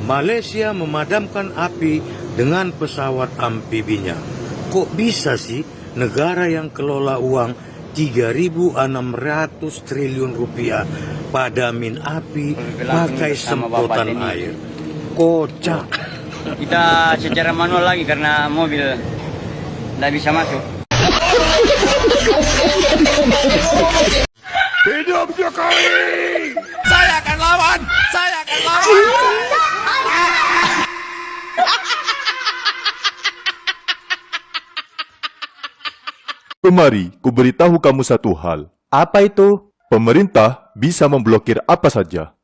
Malaysia memadamkan api dengan pesawat amfibinya. Kok bisa sih negara yang kelola uang 3.600 triliun rupiah padamin api pakai semprotan air? Kocak. Kita secara manual lagi karena mobil tidak bisa masuk. Hidup Jokowi! Saya akan lawan! Saya akan lawan! Kemari, kuberitahu kamu satu hal. Apa itu? Pemerintah bisa memblokir apa saja.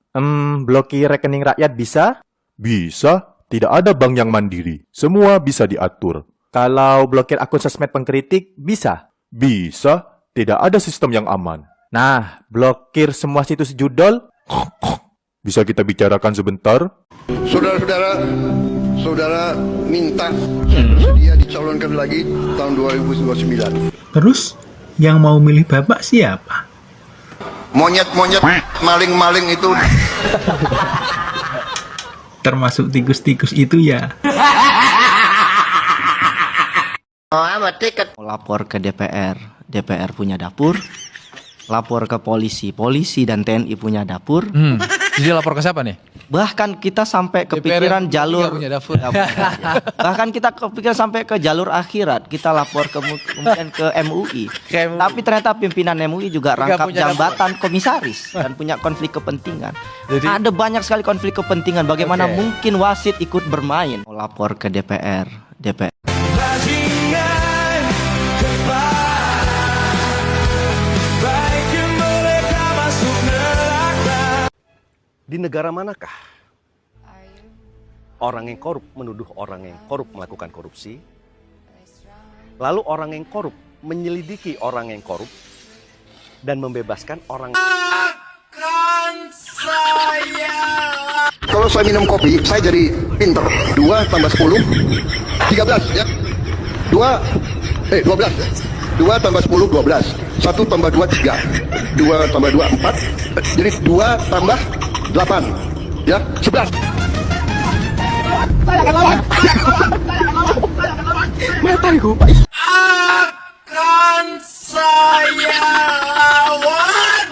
Blokir rekening rakyat bisa? Bisa, tidak ada bank yang mandiri. Semua bisa diatur. Kalau blokir akun sosmed pengkritik, bisa? Bisa, tidak ada sistem yang aman. Nah, blokir semua situs judol? Bisa kita bicarakan sebentar? Saudara-saudara, saudara minta dia dicalonkan lagi tahun 2029. Terus, yang mau milih Bapak siapa? Monyet-monyet, maling-maling itu. Termasuk tikus-tikus itu ya. Lapor ke DPR, DPR punya dapur. Lapor ke polisi, polisi dan TNI punya dapur. Jadi lapor ke siapa nih? Bahkan kita sampai kepikiran jalur punya dapur. Bahkan kita kepikiran sampai ke jalur akhirat. Kita lapor kemudian ke MUI. Tapi ternyata pimpinan MUI juga rangkap jabatan komisaris dan punya konflik kepentingan. Jadi, ada banyak sekali konflik kepentingan. Bagaimana mungkin wasit ikut bermain? Lapor ke DPR, DPR. Di negara manakah orang yang korup menuduh orang yang korup melakukan korupsi, lalu orang yang korup menyelidiki orang yang korup dan membebaskan orang? Kalau saya minum kopi, saya jadi pinter. 2 tambah 10, 13 ya. 12 ya. 2 tambah 10, 12. 1 tambah 2, 3. 2 tambah 2, 4. Jadi 2 tambah 8 ya, 11. Saya akan lawan. Mataiku. Akan saya lawan.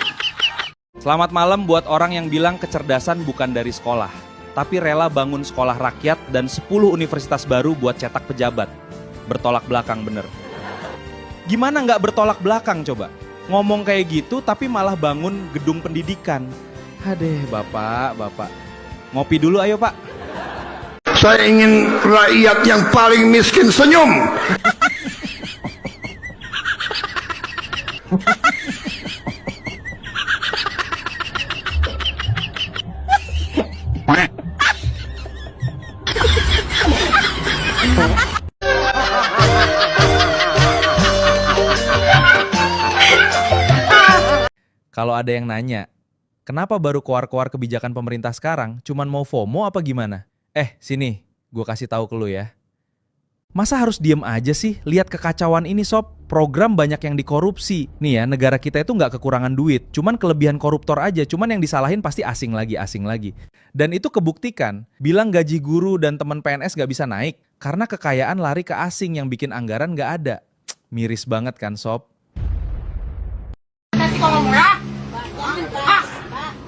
Selamat malam buat orang yang bilang kecerdasan bukan dari sekolah, tapi rela bangun sekolah rakyat dan 10 universitas baru buat cetak pejabat. Bertolak belakang bener. Gimana nggak bertolak belakang coba? Ngomong kayak gitu tapi malah bangun gedung pendidikan. Hadeh, Bapak. Ngopi dulu ayo, Pak. Saya ingin rakyat yang paling miskin senyum. Kalau ada yang nanya, kenapa baru keluar-keluar kebijakan pemerintah sekarang? Cuman mau FOMO apa gimana? Sini, gue kasih tahu ke lu ya. Masa harus diem aja sih? Lihat kekacauan ini sob. Program banyak yang dikorupsi. Nih ya, negara kita itu nggak kekurangan duit. Cuman kelebihan koruptor aja. Cuman yang disalahin pasti asing lagi. Dan itu kebuktikan. Bilang gaji guru dan teman PNS nggak bisa naik. Karena kekayaan lari ke asing yang bikin anggaran nggak ada. Miris banget kan sob? Kalau murah,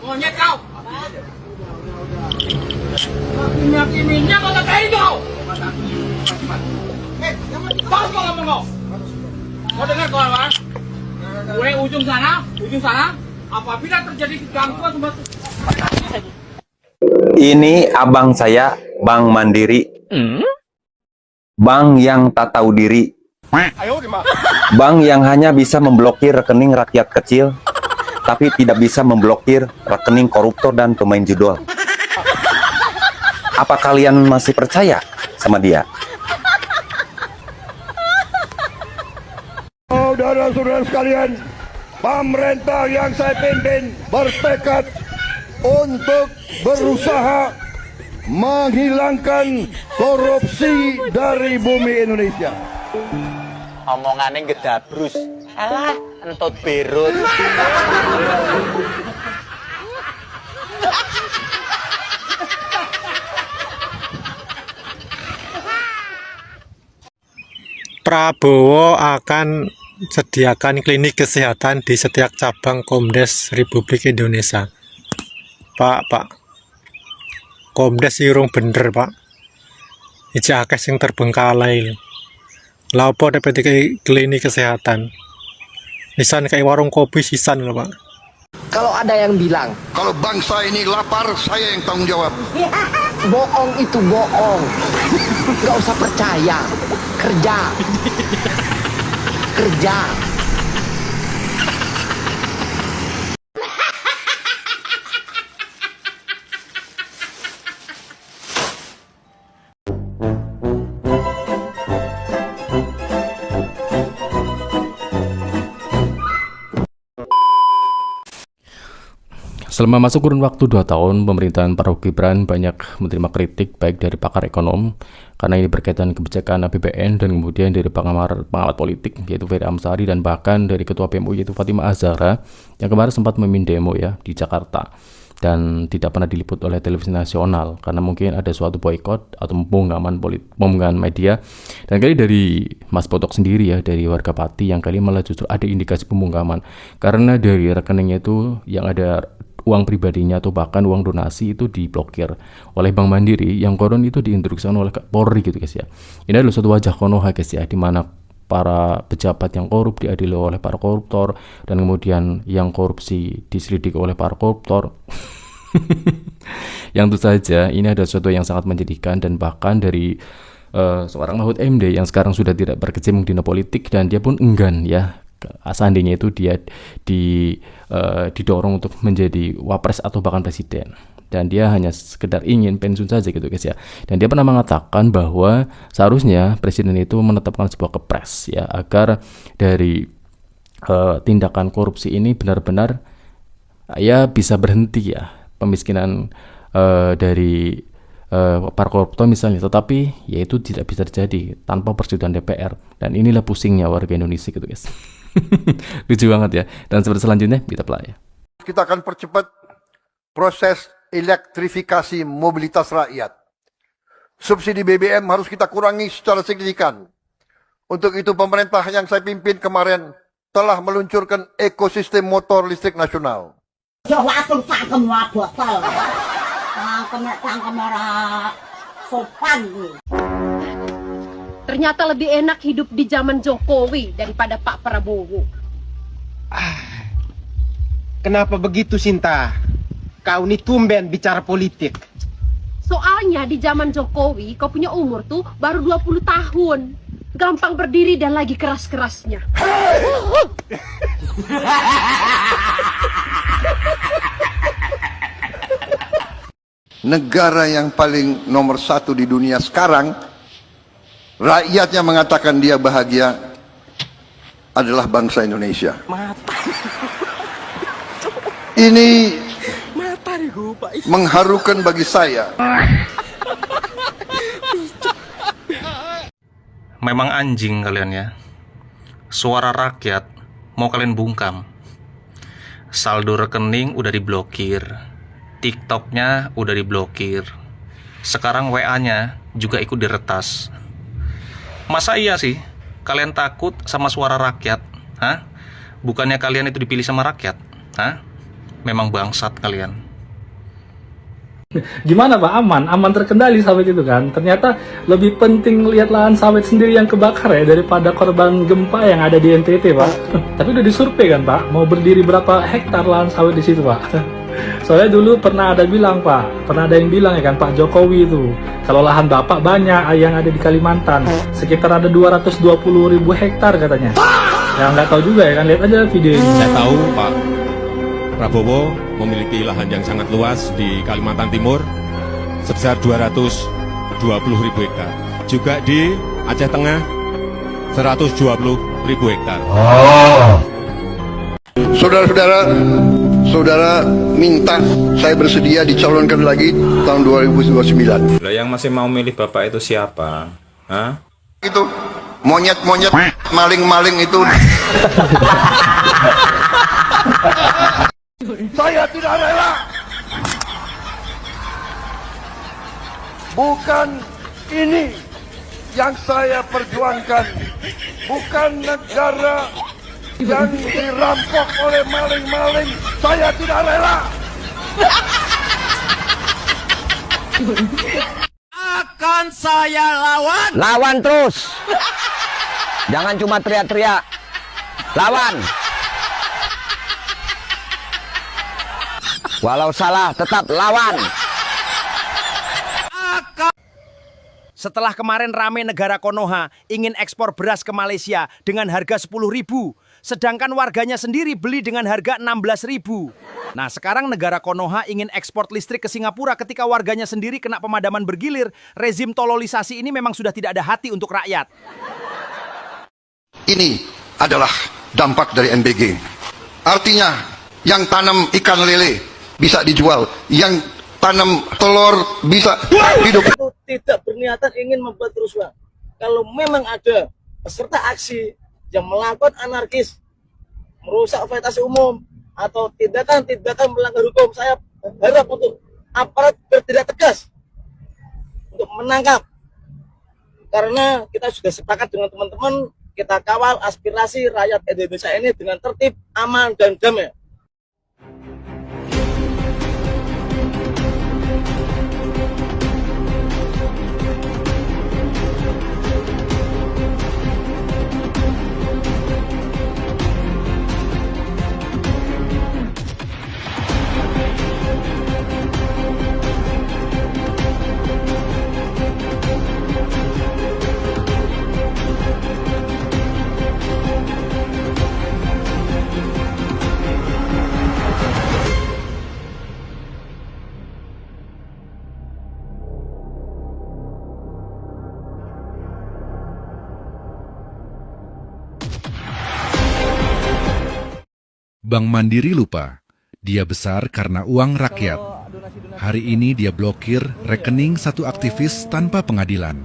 monyet kau. Makin-makininnya kau tak kayak kau. Kau kalau mau. Kau dengar kawan? Gue ujung sana. Apabila terjadi gangguan suatu. Ini abang saya, Bank Mandiri. Bank yang tak tahu diri. Bank yang hanya bisa memblokir rekening rakyat kecil, tapi tidak bisa memblokir rekening koruptor dan pemain judol. Apa kalian masih percaya sama dia? Saudara-saudara sekalian, pemerintah yang saya pimpin bertekad untuk berusaha menghilangkan korupsi dari bumi Indonesia. Omongannya gedabrus. Alah, entut berut. Prabowo akan sediakan klinik kesehatan di setiap cabang Komdes Republik Indonesia. Pak, Komdes irung bener, Pak. Iki akeh sing terbengkalai lho. Lah opo dapat klinik kesehatan? Sisan kayak warung kopi sisan lho, Pak. Kalau ada yang bilang, kalau bangsa ini lapar, saya yang tanggung jawab. Bohong itu bohong. Gak usah percaya. Kerja. Kerja. Selama masuk kurun waktu 2 tahun pemerintahan Prabowo Gibran banyak menerima kritik baik dari pakar ekonom karena ini berkaitan kebijakan APBN dan kemudian dari pengamat politik yaitu Ferry Amsari dan bahkan dari ketua PMUI yaitu Fatimah Az-Zahra yang kemarin sempat memimpin demo ya di Jakarta dan tidak pernah diliput oleh televisi nasional karena mungkin ada suatu boykot atau pembungkaman media. Dan kali dari Mas Botok sendiri ya, dari warga Pati yang kali malah justru ada indikasi pembungkaman karena dari rekeningnya itu yang ada uang pribadinya atau bahkan uang donasi itu diblokir oleh Bank Mandiri yang konon itu diinstruksikan oleh Polri gitu guys ya. Ini adalah suatu wajah Konoha guys ya, di mana para pejabat yang korup diadili oleh para koruptor dan kemudian yang korupsi diselidiki oleh para koruptor. Yang tentu saja ini ada sesuatu yang sangat menjadikan dan bahkan dari seorang Mahfud MD yang sekarang sudah tidak berkecimpung di politik dan dia pun enggan ya seandainya itu dia didorong untuk menjadi wapres atau bahkan presiden dan dia hanya sekedar ingin pensiun saja gitu guys ya. Dan dia pernah mengatakan bahwa seharusnya presiden itu menetapkan sebuah kepres ya agar dari tindakan korupsi ini benar-benar ya bisa berhenti ya pemiskinan dari para koruptor misalnya, tetapi ya itu tidak bisa terjadi tanpa persetujuan DPR dan inilah pusingnya warga Indonesia gitu guys. Lucu banget ya. Dan seperti selanjutnya kita play ya. Kita akan percepat proses elektrifikasi mobilitas rakyat. Subsidi BBM harus kita kurangi secara signifikan. Untuk itu pemerintah yang saya pimpin kemarin telah meluncurkan ekosistem motor listrik nasional. Ternyata lebih enak hidup di zaman Jokowi daripada Pak Prabowo. Kenapa begitu, Sinta? Kau ini tumben bicara politik. Soalnya di zaman Jokowi kau punya umur tuh baru 20 tahun. Gampang berdiri dan lagi keras-kerasnya. Negara yang paling nomor 1 di dunia sekarang, rakyatnya mengatakan dia bahagia, adalah bangsa Indonesia. Ini mengharukan bagi saya. Memang anjing kalian ya. Suara rakyat mau kalian bungkam. Saldo rekening udah diblokir, TikToknya udah diblokir, sekarang WA-nya juga ikut diretas. Masa iya sih kalian takut sama suara rakyat? Hah? Bukannya kalian itu dipilih sama rakyat? Hah? Memang bangsat kalian. Gimana Pak? Aman terkendali sawit itu kan? Ternyata lebih penting lihat lahan sawit sendiri yang kebakar ya daripada korban gempa yang ada di NTT Pak. Tapi udah disurvei kan Pak? Mau berdiri berapa hektar lahan sawit di situ Pak? Soalnya dulu pernah ada yang bilang ya kan Pak Jokowi itu kalau lahan Bapak banyak yang ada di Kalimantan sekitar ada 220.000 hektar katanya. Ya nggak tahu juga ya kan, lihat aja video ini. Saya tahu Pak Prabowo memiliki lahan yang sangat luas di Kalimantan Timur sebesar 220.000 hektar. Juga di Aceh Tengah 120.000 hektar. Saudara minta saya bersedia dicalonkan lagi tahun 2029. Lah yang masih mau milih Bapak itu siapa? Hah? Itu monyet-monyet, maling-maling itu. Saya tidak rela. Bukan ini yang saya perjuangkan bukan negara yang dirampok oleh maling-maling. Saya tidak rela. Akan saya lawan. Lawan terus. Jangan cuma teriak-teriak. Lawan. Walau salah tetap lawan. Setelah kemarin rame negara Konoha ingin ekspor beras ke Malaysia dengan harga 10.000, sedangkan warganya sendiri beli dengan harga 16.000. Nah, sekarang negara Konoha ingin ekspor listrik ke Singapura ketika warganya sendiri kena pemadaman bergilir. Rezim tololisasi ini memang sudah tidak ada hati untuk rakyat. Ini adalah dampak dari NBG. Artinya, yang tanam ikan lele bisa dijual, yang tanam telur bisa hidup. Tidak berniatan ingin membuat kerusuhan. Kalau memang ada peserta aksi yang melakukan anarkis, merusak fasilitas umum, atau tindakan-tindakan melanggar hukum, saya harap untuk aparat bertindak tegas untuk menangkap. Karena kita sudah sepakat dengan teman-teman, kita kawal aspirasi rakyat Indonesia ini dengan tertib, aman, dan damai. Bank Mandiri lupa, dia besar karena uang rakyat. Hari ini dia blokir rekening satu aktivis tanpa pengadilan.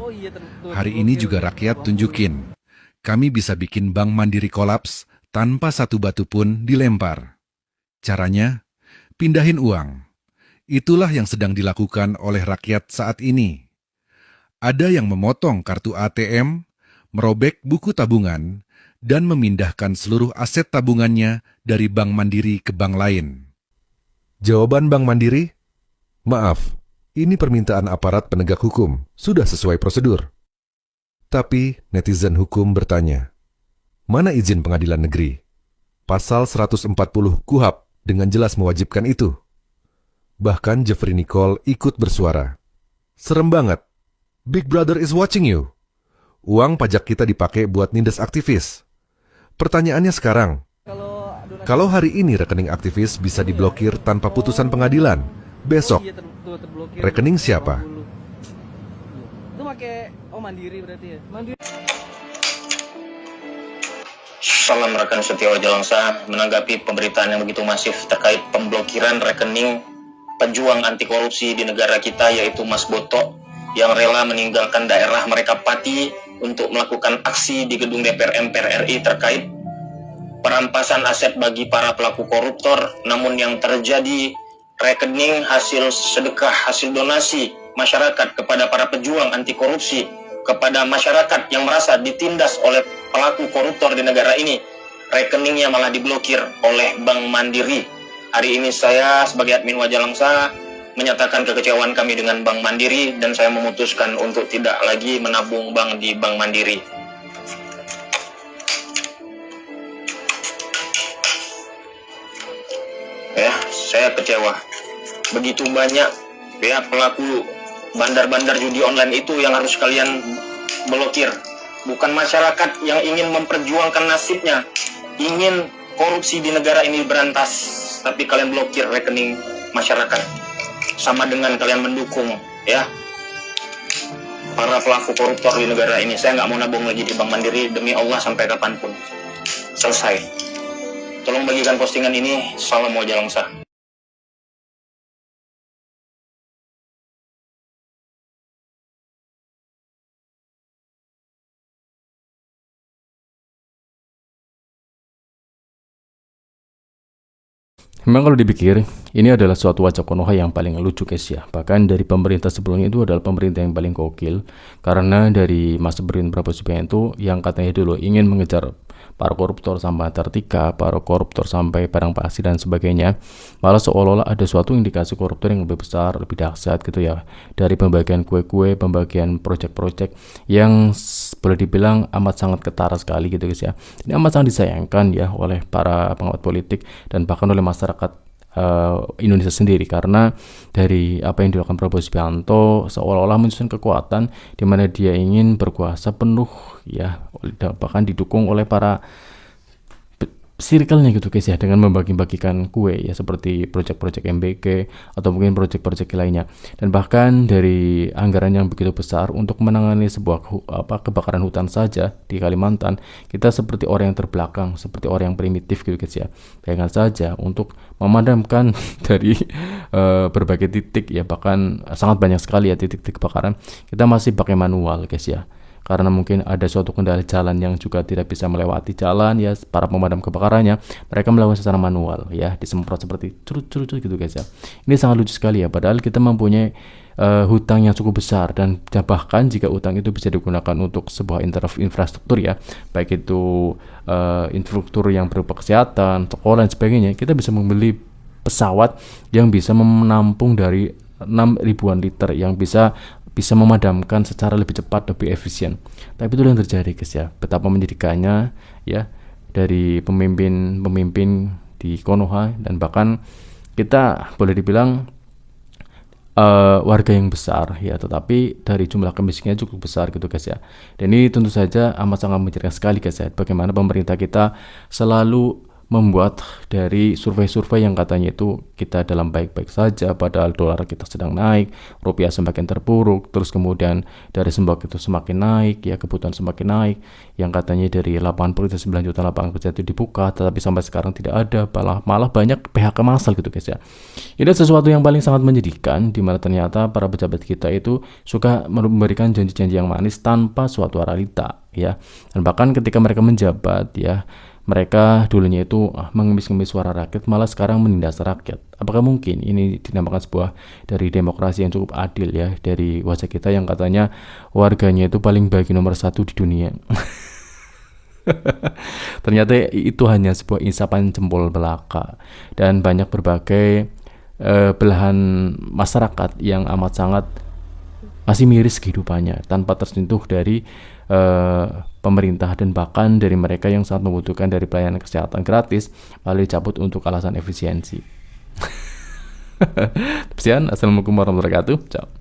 Hari ini juga rakyat tunjukin, kami bisa bikin Bank Mandiri kolaps tanpa satu batu pun dilempar. Caranya, pindahin uang. Itulah yang sedang dilakukan oleh rakyat saat ini. Ada yang memotong kartu ATM, merobek buku tabungan, dan memindahkan seluruh aset tabungannya dari Bank Mandiri ke bank lain. Jawaban Bank Mandiri? Maaf, ini permintaan aparat penegak hukum, sudah sesuai prosedur. Tapi netizen hukum bertanya, mana izin pengadilan negeri? Pasal 140 KUHP dengan jelas mewajibkan itu. Bahkan Jeffrey Nicole ikut bersuara. Serem banget. Big Brother is watching you. Uang pajak kita dipakai buat nindas aktivis. Pertanyaannya sekarang, kalau hari ini rekening aktivis bisa diblokir tanpa putusan pengadilan, besok rekening siapa? Itu pakai Mandiri berarti ya. Mandiri. Salam rekan setia Jalangsa, menanggapi pemberitaan yang begitu masif terkait pemblokiran rekening pejuang anti korupsi di negara kita, yaitu Mas Boto, yang rela meninggalkan daerah mereka Pati untuk melakukan aksi di gedung DPR MPR RI terkait perampasan aset bagi para pelaku koruptor. Namun yang terjadi, rekening hasil sedekah, hasil donasi masyarakat kepada para pejuang anti korupsi, kepada masyarakat yang merasa ditindas oleh pelaku koruptor di negara ini, rekeningnya malah diblokir oleh Bank Mandiri. Hari ini saya sebagai admin Wajalangsa menyatakan kekecewaan kami dengan Bank Mandiri, dan saya memutuskan untuk tidak lagi menabung bank di Bank Mandiri. Ya, saya kecewa. Begitu banyak ya pelaku bandar-bandar judi online itu yang harus kalian blokir. Bukan masyarakat yang ingin memperjuangkan nasibnya, ingin korupsi di negara ini berantas, tapi kalian blokir rekening masyarakat. Sama dengan kalian mendukung ya para pelaku koruptor di negara ini. Saya nggak mau nabung lagi di Bank Mandiri, demi Allah, sampai kapanpun. Selesai. Tolong bagikan postingan ini. Salam Wajalangsa. Memang kalau dipikir, ini adalah suatu wajah Konoha yang paling lucu guys ya. Bahkan dari pemerintah sebelumnya itu adalah pemerintah yang paling gokil. Karena dari masa pemerintahan Prabowo Subianto yang katanya dulu ingin mengejar para koruptor sampai Antartika, para koruptor sampai padang pasir dan sebagainya. Malah seolah-olah ada suatu indikasi koruptor yang lebih besar, lebih dahsyat gitu ya. Dari pembagian kue-kue, pembagian proyek-proyek yang boleh dibilang amat sangat ketara sekali gitu guys ya. Ini amat sangat disayangkan ya oleh para pengawat politik dan bahkan oleh masyarakat Indonesia sendiri, karena dari apa yang dilakukan Prabowo Subianto seolah-olah menunjukkan kekuatan di mana dia ingin berkuasa penuh ya, bahkan didukung oleh para circle-nya gitu guys ya, dengan membagi-bagikan kue ya, seperti proyek-proyek MBK atau mungkin proyek-proyek lainnya, dan bahkan dari anggaran yang begitu besar untuk menangani sebuah kebakaran hutan saja di Kalimantan, kita seperti orang yang terbelakang, seperti orang yang primitif gitu guys ya. Bayangkan saja untuk memadamkan dari berbagai titik ya, bahkan sangat banyak sekali ya titik-titik kebakaran, kita masih pakai manual guys ya. Karena mungkin ada suatu kendala jalan yang juga tidak bisa melewati jalan ya, para pemadam kebakarannya mereka melakukan secara manual ya, disemprot seperti curut-curut gitu guys ya. Ini sangat lucu sekali ya, padahal kita mempunyai hutang yang cukup besar, dan bahkan jika hutang itu bisa digunakan untuk sebuah infrastruktur ya, baik itu infrastruktur yang berupa kesehatan, sekolah dan sebagainya, kita bisa membeli pesawat yang bisa menampung dari 6.000-an liter yang bisa memadamkan secara lebih cepat, lebih efisien. Tapi itu yang terjadi guys ya. Betapa menyedihkannya ya dari pemimpin di Konoha, dan bahkan kita boleh dibilang warga yang besar ya, tetapi dari jumlah kemiskinannya cukup besar gitu guys ya. Dan ini tentu saja amat sangat menyedihkan sekali guys ya, bagaimana pemerintah kita selalu membuat dari survei-survei yang katanya itu kita dalam baik-baik saja, padahal dolar kita sedang naik, rupiah semakin terpuruk, terus kemudian dari sembako itu semakin naik ya, kebutuhan semakin naik, yang katanya dari 89 juta lapangan kerja itu dibuka, tetapi sampai sekarang tidak ada, malah banyak PHK massal gitu guys ya. Ini sesuatu yang paling sangat menyedihkan, di mana ternyata para pejabat kita itu suka memberikan janji-janji yang manis tanpa suatu realita ya, dan bahkan ketika mereka menjabat ya, mereka dulunya itu mengemis-ngemis suara rakyat, malah sekarang menindas rakyat. Apakah mungkin ini dinamakan sebuah dari demokrasi yang cukup adil ya, dari wajah kita yang katanya warganya itu paling baik nomor 1 di dunia. Ternyata itu hanya sebuah isapan jempol belaka, dan banyak berbagai belahan masyarakat yang amat sangat masih miris kehidupannya tanpa tersentuh dari pemerintah, dan bahkan dari mereka yang sangat membutuhkan dari pelayanan kesehatan gratis lalu dicabut untuk alasan efisiensi. Sekian, assalamualaikum warahmatullahi wabarakatuh. Ciao.